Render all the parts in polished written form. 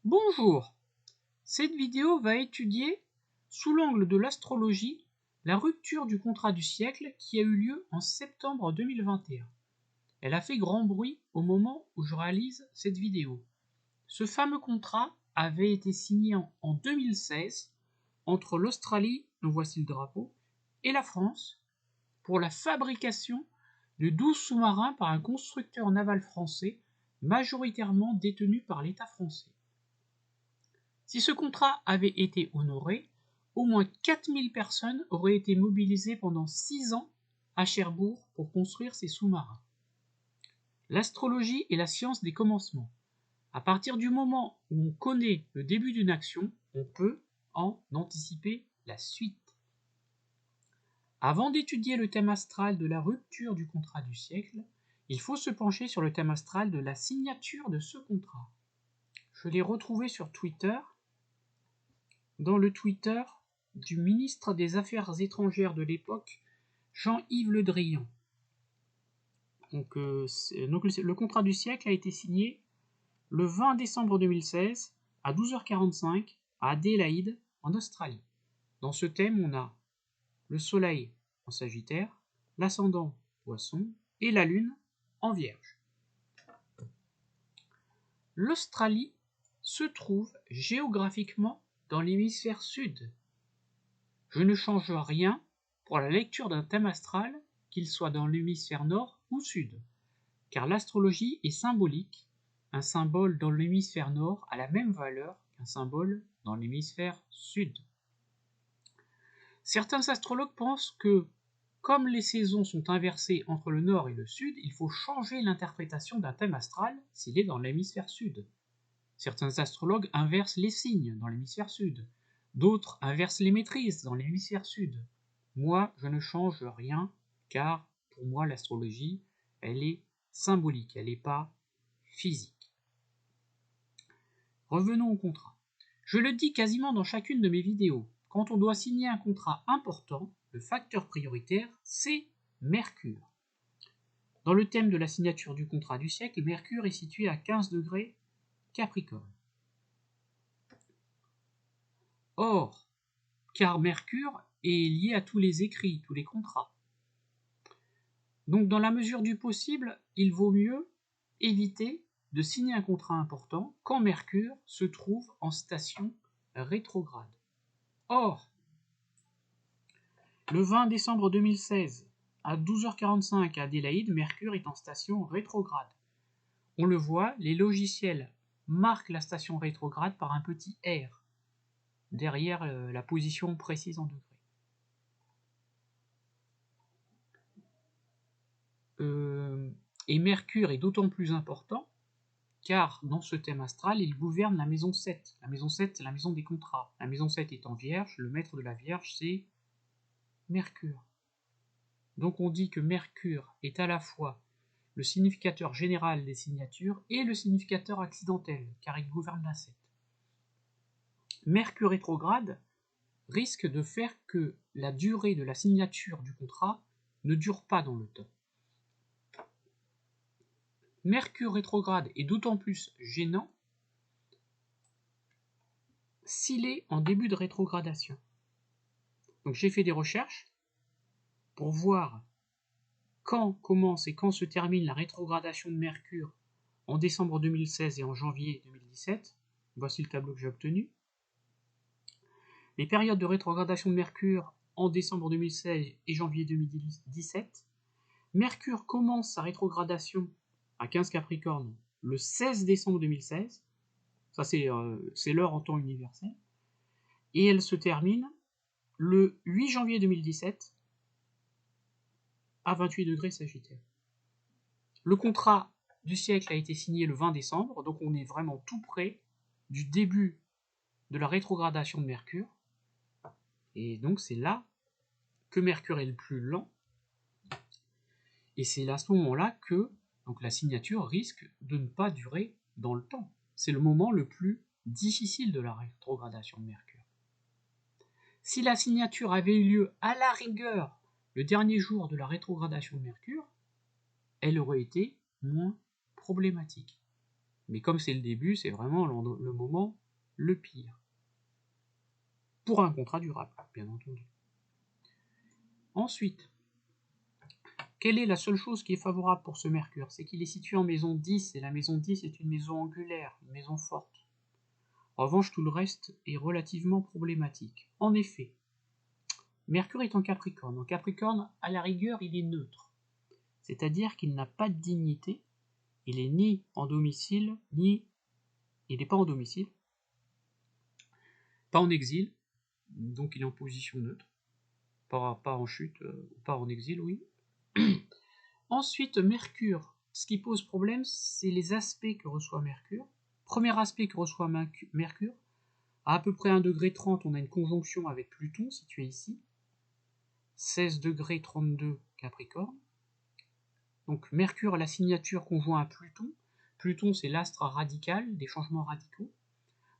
Bonjour, cette vidéo va étudier, sous l'angle de l'astrologie, la rupture du contrat du siècle qui a eu lieu en septembre 2021. Elle a fait grand bruit au moment où je réalise cette vidéo. Ce fameux contrat avait été signé en 2016 entre l'Australie, nous voici le drapeau, et la France pour la fabrication de 12 sous-marins par un constructeur naval français majoritairement détenu par l'État français. Si ce contrat avait été honoré, au moins 4000 personnes auraient été mobilisées pendant 6 ans à Cherbourg pour construire ces sous-marins. L'astrologie est la science des commencements. À partir du moment où on connaît le début d'une action, on peut en anticiper la suite. Avant d'étudier le thème astral de la rupture du contrat du siècle, il faut se pencher sur le thème astral de la signature de ce contrat. Je l'ai retrouvé sur Twitter, dans le Twitter du ministre des Affaires étrangères de l'époque, Jean-Yves Le Drian. Donc, le contrat du siècle a été signé le 20 décembre 2016 à 12h45 à Adélaïde, en Australie. Dans ce thème, on a le Soleil en Sagittaire, l'ascendant Poisson et la Lune en Vierge. L'Australie se trouve géographiquement dans l'hémisphère sud. Je ne change rien pour la lecture d'un thème astral, qu'il soit dans l'hémisphère nord ou sud, car l'astrologie est symbolique. Un symbole dans l'hémisphère nord a la même valeur qu'un symbole dans l'hémisphère sud. Certains astrologues pensent que, comme les saisons sont inversées entre le nord et le sud, il faut changer l'interprétation d'un thème astral s'il est dans l'hémisphère sud. Certains astrologues inversent les signes dans l'hémisphère sud, d'autres inversent les maîtrises dans l'hémisphère sud. Moi, je ne change rien, car pour moi, l'astrologie, elle est symbolique, elle n'est pas physique. Revenons au contrat. Je le dis quasiment dans chacune de mes vidéos. Quand on doit signer un contrat important, le facteur prioritaire, c'est Mercure. Dans le thème de la signature du contrat du siècle, Mercure est situé à 15 degrés Capricorne. Or, car Mercure est lié à tous les écrits, tous les contrats. Donc dans la mesure du possible, il vaut mieux éviter de signer un contrat important quand Mercure se trouve en station rétrograde. Or, le 20 décembre 2016, à 12h45 à Adélaïde, Mercure est en station rétrograde. On le voit, les logiciels marquent la station rétrograde par un petit R derrière la position précise en degrés. Et Mercure est d'autant plus important car dans ce thème astral, il gouverne la maison 7. La maison 7, c'est la maison des contrats. La maison 7 étant Vierge, le maître de la Vierge, c'est Mercure. Donc on dit que Mercure est à la fois le significateur général des signatures et le significateur accidentel, car il gouverne la 7. Mercure rétrograde risque de faire que la durée de la signature du contrat ne dure pas dans le temps. Mercure rétrograde est d'autant plus gênant s'il est en début de rétrogradation. Donc j'ai fait des recherches pour voir quand commence et quand se termine la rétrogradation de Mercure en décembre 2016 et en janvier 2017. Voici le tableau que j'ai obtenu. Les périodes de rétrogradation de Mercure en décembre 2016 et janvier 2017. Mercure commence sa rétrogradation à 15 Capricorne le 16 décembre 2016. Ça, c'est l'heure en temps universel. Et elle se termine le 8 janvier 2017 à 28 degrés Sagittaire. Le contrat du siècle a été signé le 20 décembre, donc on est vraiment tout près du début de la rétrogradation de Mercure. Et donc c'est là que Mercure est le plus lent. Et c'est à ce moment-là que donc, la signature risque de ne pas durer dans le temps. C'est le moment le plus difficile de la rétrogradation de Mercure. Si la signature avait eu lieu à la rigueur le dernier jour de la rétrogradation de Mercure, elle aurait été moins problématique. Mais comme c'est le début, c'est vraiment le moment le pire. Pour un contrat durable, bien entendu. Ensuite, quelle est la seule chose qui est favorable pour ce Mercure? C'est qu'il est situé en maison 10, et la maison 10 est une maison angulaire, une maison forte. En revanche, tout le reste est relativement problématique. En effet, Mercure est en Capricorne. En Capricorne, à la rigueur, il est neutre. C'est-à-dire qu'il n'a pas de dignité, il est ni en domicile, ni... il n'est pas en domicile, pas en exil, donc il est en position neutre, pas en chute, pas en exil, oui. Ensuite, Mercure, ce qui pose problème, c'est les aspects que reçoit Mercure. Premier aspect que reçoit Mercure, à peu près 1,30 degré, on a une conjonction avec Pluton, situé ici, 16 degrés 32 Capricorne. Donc Mercure, la signature conjoint à Pluton. Pluton, c'est l'astre radical, des changements radicaux.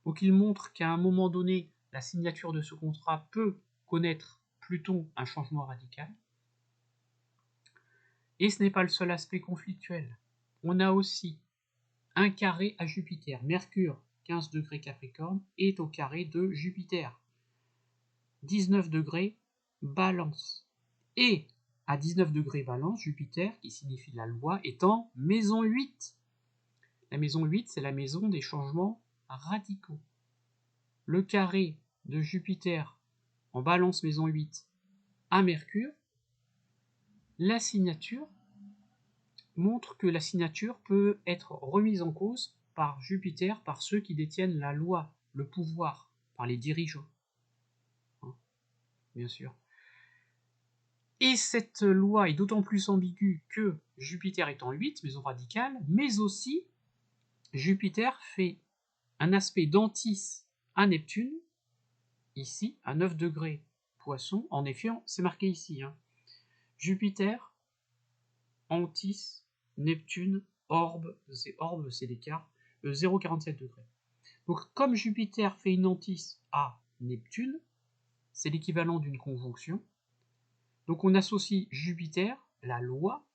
Donc il montre qu'à un moment donné, la signature de ce contrat peut connaître, Pluton, un changement radical. Et ce n'est pas le seul aspect conflictuel. On a aussi un carré à Jupiter. Mercure, 15 degrés Capricorne, est au carré de Jupiter. 19 degrés Balance. Et à 19 degrés Balance, Jupiter, qui signifie la loi, est en maison 8. La maison 8, c'est la maison des changements radicaux. Le carré de Jupiter en Balance maison 8 à Mercure, la signature montre que la signature peut être remise en cause par Jupiter, par ceux qui détiennent la loi, le pouvoir, par les dirigeants. Bien sûr. Et cette loi est d'autant plus ambiguë que Jupiter est en 8, maison radicale, mais aussi Jupiter fait un aspect d'antis à Neptune, ici, à 9 degrés Poisson. En effet, c'est marqué ici. Jupiter, antis, Neptune, orbe, c'est l'écart, 0,47 degrés. Donc comme Jupiter fait une antis à Neptune, c'est l'équivalent d'une conjonction. Donc on associe Jupiter, la loi,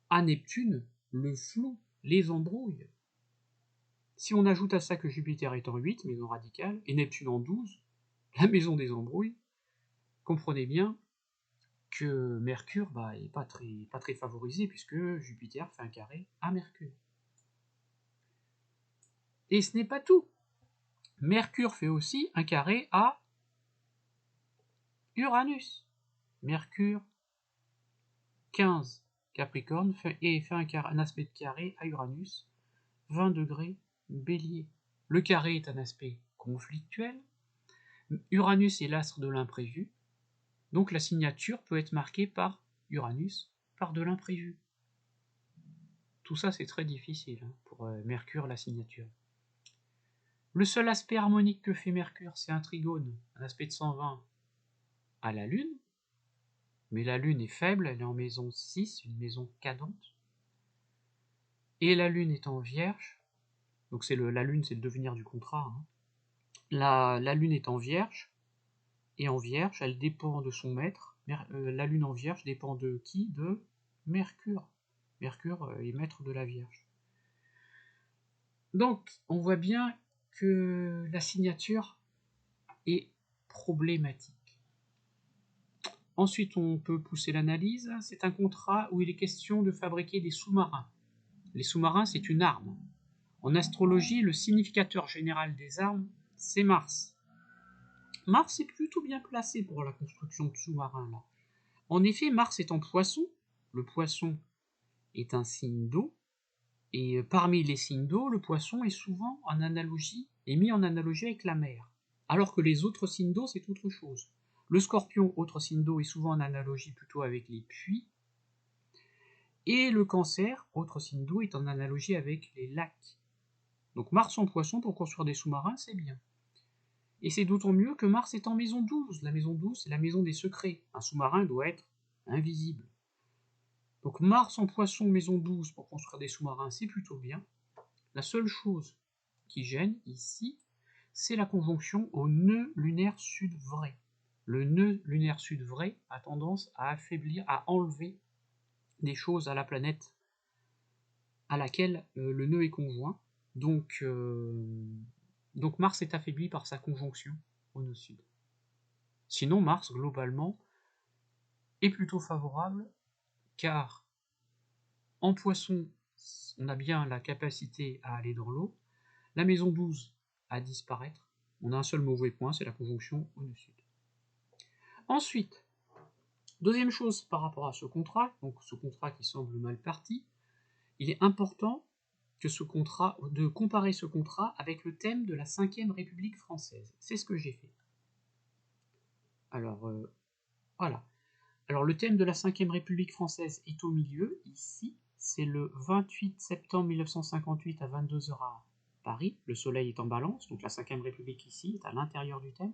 à Neptune, le flou, les embrouilles. Si on ajoute à ça que Jupiter est en 8, maison radicale, et Neptune en 12, la maison des embrouilles, comprenez bien que Mercure n'est pas très favorisé, puisque Jupiter fait un carré à Mercure. Et ce n'est pas tout. Mercure fait aussi un carré à Uranus. Mercure, 15 Capricorne, fait un aspect de carré à Uranus, 20 degrés Bélier. Le carré est un aspect conflictuel. Uranus est l'astre de l'imprévu, donc la signature peut être marquée par Uranus, par de l'imprévu. Tout ça, c'est très difficile pour Mercure, la signature. Le seul aspect harmonique que fait Mercure, c'est un trigone, un aspect de 120 à la Lune, mais la Lune est faible, elle est en maison 6, une maison cadente, et la Lune est en Vierge, donc la Lune c'est le devenir du contrat, La Lune est en Vierge, et en Vierge, elle dépend de son maître, la Lune en Vierge dépend de qui? De Mercure. Mercure est maître de la Vierge. Donc, on voit bien que la signature est problématique. Ensuite, on peut pousser l'analyse. C'est un contrat où il est question de fabriquer des sous-marins. Les sous-marins, c'est une arme. En astrologie, le significateur général des armes, c'est Mars. Mars est plutôt bien placé pour la construction de sous-marins, là. En effet, Mars est en Poisson. Le Poisson est un signe d'eau. Et parmi les signes d'eau, le Poisson est souvent mis en analogie avec la mer. Alors que les autres signes d'eau, c'est autre chose. Le Scorpion, autre signe d'eau, est souvent en analogie plutôt avec les puits. Et le Cancer, autre signe d'eau, est en analogie avec les lacs. Donc Mars en Poisson pour construire des sous-marins, c'est bien. Et c'est d'autant mieux que Mars est en maison 12. La maison 12, c'est la maison des secrets. Un sous-marin doit être invisible. Donc Mars en Poisson, maison 12, pour construire des sous-marins, c'est plutôt bien. La seule chose qui gêne ici, c'est la conjonction au nœud lunaire sud vrai. Le nœud lunaire sud vrai a tendance à affaiblir, à enlever des choses à la planète à laquelle le nœud est conjoint. Donc, Mars est affaibli par sa conjonction au nœud sud. Sinon, Mars, globalement, est plutôt favorable, car en Poisson, on a bien la capacité à aller dans l'eau, la maison 12 à disparaître, on a un seul mauvais point, c'est la conjonction au nœud sud. Ensuite, deuxième chose par rapport à ce contrat, donc ce contrat qui semble mal parti, il est important de comparer ce contrat avec le thème de la 5e République française. C'est ce que j'ai fait. Alors, voilà. Alors, le thème de la 5e République française est au milieu, ici. C'est le 28 septembre 1958 à 22h à Paris. Le soleil est en balance, donc la 5e République ici est à l'intérieur du thème.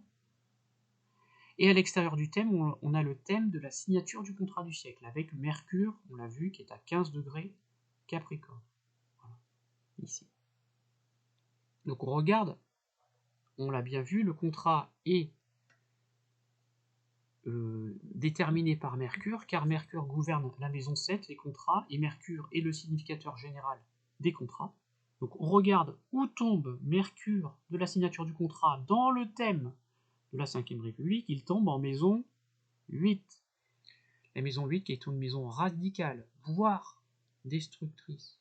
Et à l'extérieur du thème, on a le thème de la signature du contrat du siècle, avec Mercure, on l'a vu, qui est à 15 degrés Capricorne. Voilà, ici. Donc on regarde, on l'a bien vu, le contrat est déterminé par Mercure, car Mercure gouverne la maison 7, les contrats, et Mercure est le significateur général des contrats. Donc on regarde où tombe Mercure de la signature du contrat dans le thème de la 5e République, il tombe en maison 8. La maison 8 qui est une maison radicale, voire destructrice.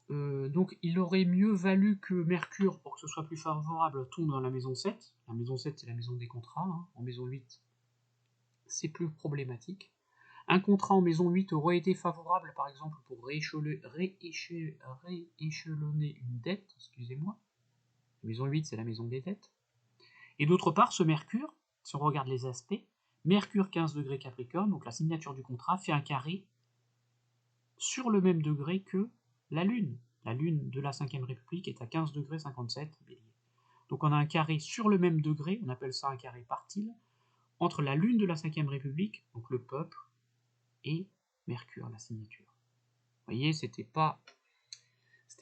Donc il aurait mieux valu que Mercure, pour que ce soit plus favorable, tombe dans la maison 7. La maison 7, c'est la maison des contrats. Hein. En maison 8, c'est plus problématique. Un contrat en maison 8 aurait été favorable, par exemple, pour rééchelonner une dette, excusez-moi. La maison 8, c'est la maison des dettes. Et d'autre part, ce Mercure, si on regarde les aspects, Mercure 15 degrés Capricorne, donc la signature du contrat, fait un carré sur le même degré que la Lune. La Lune de la 5e République est à 15 degrés 57 Bélier. Donc on a un carré sur le même degré, on appelle ça un carré partile, entre la Lune de la 5e République, donc le peuple, et Mercure, la signature. Vous voyez, c'était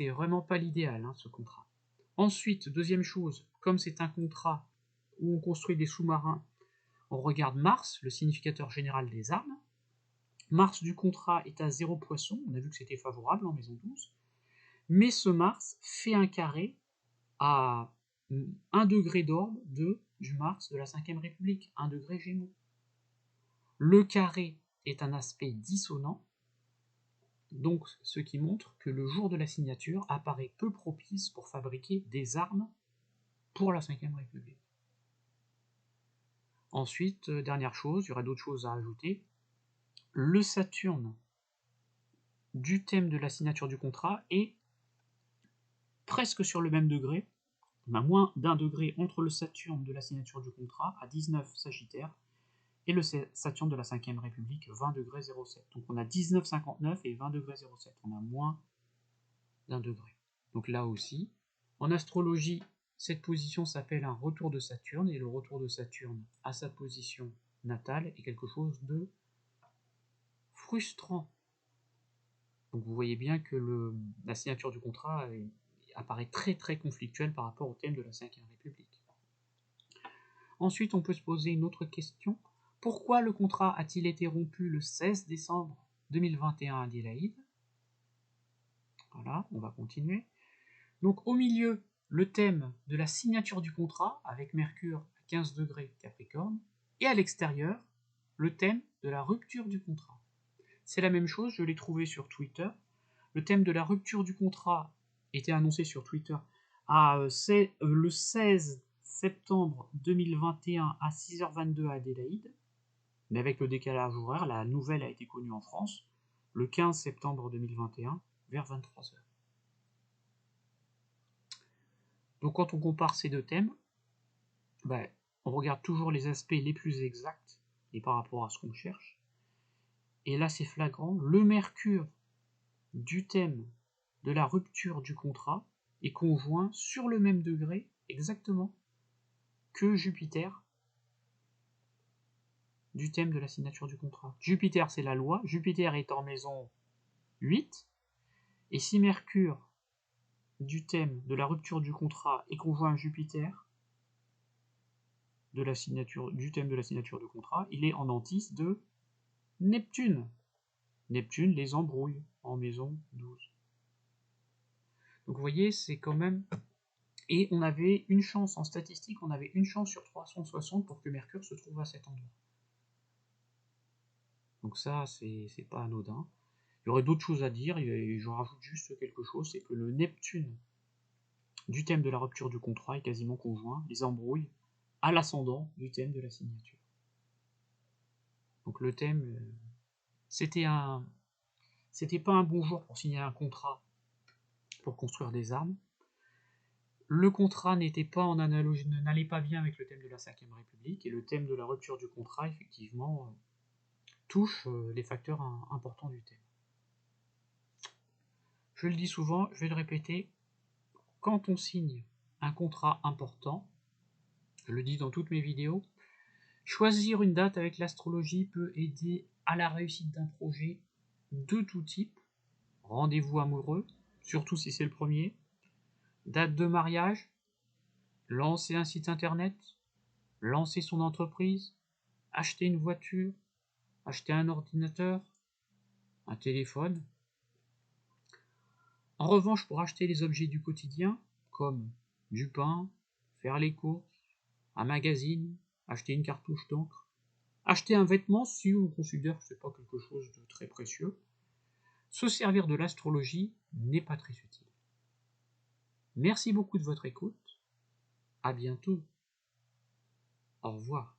vraiment pas l'idéal, hein, ce contrat. Ensuite, deuxième chose, comme c'est un contrat où on construit des sous-marins, on regarde Mars, le significateur général des armes. Mars du contrat est à 0 poisson, on a vu que c'était favorable en maison 12, mais ce Mars fait un carré à 1 degré d'orbe du Mars de la 5e République, 1 degré Gémeaux. Le carré est un aspect dissonant, donc ce qui montre que le jour de la signature apparaît peu propice pour fabriquer des armes pour la 5e République. Ensuite, dernière chose, il y aurait d'autres choses à ajouter, le Saturne du thème de la signature du contrat est presque sur le même degré, on a moins d'1 degré entre le Saturne de la signature du contrat à 19 Sagittaire et le Saturne de la 5e République 20 degrés 07. Donc on a 19,59 et 20 degrés 07, on a moins d'1 degré. Donc là aussi, en astrologie, cette position s'appelle un retour de Saturne, et le retour de Saturne à sa position natale est quelque chose de frustrant. Donc vous voyez bien que la signature du contrat apparaît très très conflictuelle par rapport au thème de la 5e République. Ensuite, on peut se poser une autre question. Pourquoi le contrat a-t-il été rompu le 16 décembre 2021 à Adélaïde? Voilà, on va continuer. Donc au milieu, le thème de la signature du contrat, avec Mercure à 15 degrés Capricorne, et à l'extérieur, le thème de la rupture du contrat. C'est la même chose, je l'ai trouvé sur Twitter. Le thème de la rupture du contrat était annoncé sur Twitter le 16 septembre 2021 à 6h22 à Adélaïde, mais avec le décalage horaire, la nouvelle a été connue en France le 15 septembre 2021 vers 23h. Donc quand on compare ces deux thèmes, on regarde toujours les aspects les plus exacts et par rapport à ce qu'on cherche. Et là c'est flagrant, le Mercure du thème de la rupture du contrat est conjoint sur le même degré exactement que Jupiter du thème de la signature du contrat. Jupiter c'est la loi, Jupiter est en maison 8, et si Mercure du thème de la rupture du contrat est conjoint à Jupiter du thème de la signature du contrat, il est en antisse de Neptune. Neptune les embrouille en maison 12. Donc vous voyez, c'est quand même... Et on avait une chance, en statistique, on avait une chance sur 360 pour que Mercure se trouve à cet endroit. Donc ça, c'est pas anodin. Il y aurait d'autres choses à dire, et je rajoute juste quelque chose, c'est que le Neptune du thème de la rupture du contrat est quasiment conjoint, les embrouilles, à l'ascendant du thème de la signature. Donc le thème, c'était pas un bon jour pour signer un contrat pour construire des armes. Le contrat n'était pas en analogie, n'allait pas bien avec le thème de la Ve République, et le thème de la rupture du contrat, effectivement, touche les facteurs importants du thème. Je le dis souvent, je vais le répéter, quand on signe un contrat important, je le dis dans toutes mes vidéos, choisir une date avec l'astrologie peut aider à la réussite d'un projet de tout type. Rendez-vous amoureux, surtout si c'est le premier, date de mariage, lancer un site internet, lancer son entreprise, acheter une voiture, acheter un ordinateur, un téléphone. En revanche, pour acheter les objets du quotidien, comme du pain, faire les courses, un magazine, acheter une cartouche d'encre, acheter un vêtement si on considère que ce n'est pas quelque chose de très précieux, se servir de l'astrologie n'est pas très utile. Merci beaucoup de votre écoute. À bientôt. Au revoir.